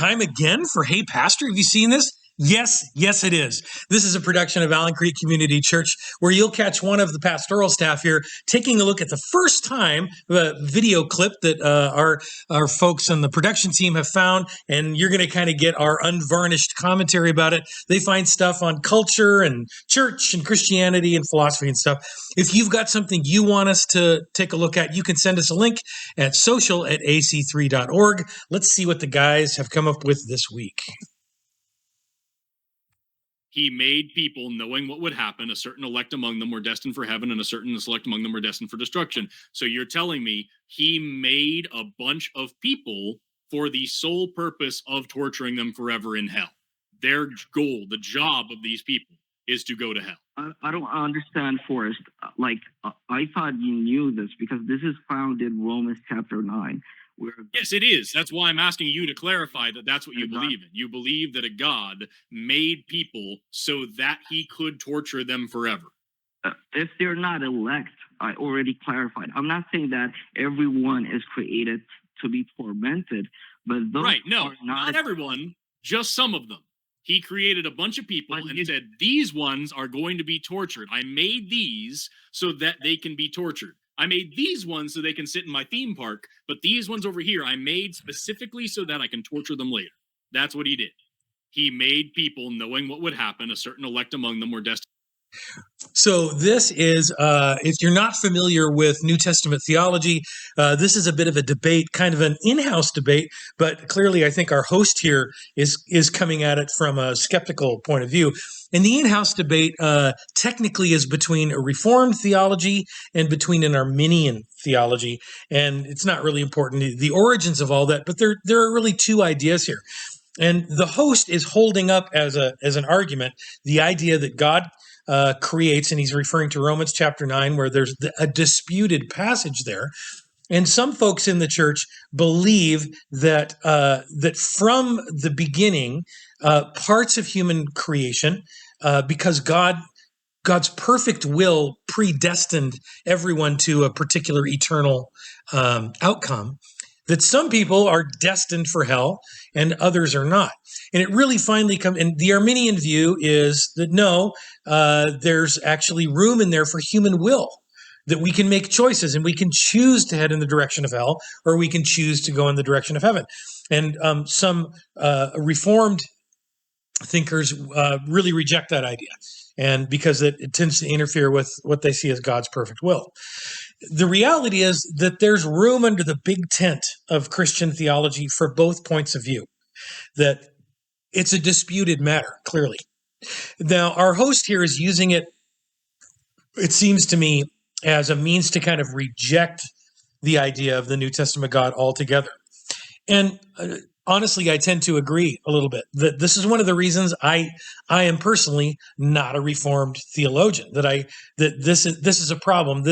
time again for Hey Pastor. Have you seen this? Yes, it is. This is a production of Allen Creek Community Church, where you'll catch one of the pastoral staff here taking a look at the first time video clip that our folks on the production team have found, and you're going to kind of get our unvarnished commentary about it. They find stuff on culture and church and Christianity and philosophy and stuff. If you've got something you want us to take a look at, you can send us a link at social@ac3.org. Let's see what the guys have come up with this week. He made people knowing what would happen. A certain elect among them were destined for heaven, and a certain select among them were destined for destruction. So you're telling me he made a bunch of people for the sole purpose of torturing them forever in hell. Their goal, the job of these people, is to go to hell. I don't understand, Forrest. I thought you knew this because this is found in Romans chapter 9. Yes, it is. That's why I'm asking you to clarify that that's what you believe in. You believe that a God made people so that he could torture them forever. If they're not elect, I already clarified. I'm not saying that everyone is created to be tormented, but those right, no, are not everyone, just some of them. He created a bunch of people and he said, these ones are going to be tortured. I made these so that they can be tortured. I made these ones so they can sit in my theme park, but these ones over here I made specifically so that I can torture them later. That's what he did. He made people knowing what would happen. A certain elect among them were destined. So this is, if you're not familiar with New Testament theology, this is a bit of a debate, kind of an in-house debate, but clearly I think our host here is coming at it from a skeptical point of view. And the in-house debate technically is between a Reformed theology and between an Arminian theology. And it's not really important, the origins of all that, but there are really two ideas here. And the host is holding up as an argument the idea that God creates, and he's referring to Romans chapter 9, where there's a disputed passage there. And some folks in the church believe that that from the beginning, parts of human creation, because God's perfect will predestined everyone to a particular eternal outcome, that some people are destined for hell and others are not. And it really finally comes, and the Arminian view is that no, there's actually room in there for human will, that we can make choices and we can choose to head in the direction of hell, or we can choose to go in the direction of heaven. And some Reformed thinkers really reject that idea, and because it tends to interfere with what they see as God's perfect will. The reality is that there's room under the big tent of Christian theology for both points of view, that it's a disputed matter, clearly. Now, our host here is using it seems to me, as a means to kind of reject the idea of the New Testament God altogether. And honestly, I tend to agree a little bit that this is one of the reasons I am personally not a Reformed theologian, that this is a problem.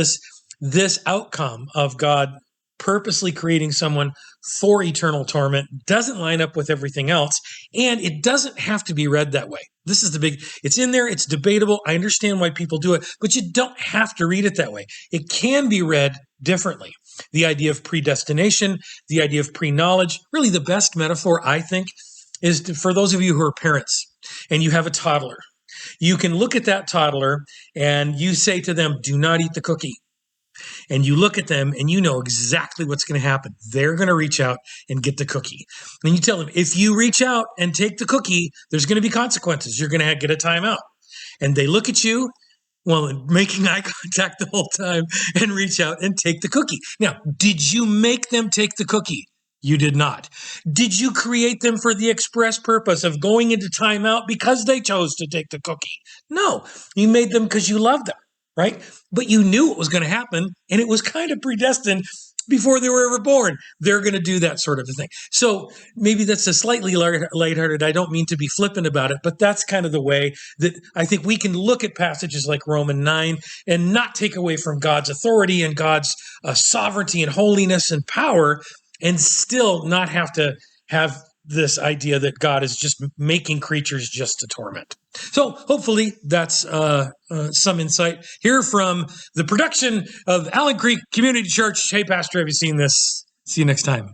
This outcome of God purposely creating someone for eternal torment doesn't line up with everything else, and it doesn't have to be read that way. This is it's in there, it's debatable. I understand why people do it, but you don't have to read it that way. It can be read differently. The idea of predestination, the idea of pre-knowledge, really the best metaphor, I think, is for those of you who are parents and you have a toddler. You can look at that toddler and you say to them, do not eat the cookie. And you look at them and you know exactly what's going to happen. They're going to reach out and get the cookie. And you tell them, if you reach out and take the cookie, there's going to be consequences. You're going to get a timeout. And they look at you, well, making eye contact the whole time, and reach out and take the cookie. Now, did you make them take the cookie? You did not. Did you create them for the express purpose of going into timeout because they chose to take the cookie? No, you made them because you loved them. Right? But you knew what was going to happen, and it was kind of predestined before they were ever born. They're going to do that sort of a thing. So maybe that's a slightly lighthearted. I don't mean to be flippant about it, but that's kind of the way that I think we can look at passages like Romans 9 and not take away from God's authority and God's sovereignty and holiness and power, and still not have to have this idea that God is just making creatures just to torment. So hopefully that's some insight here from the production of Allen Creek Community Church. Hey, Pastor, have you seen this? See you next time.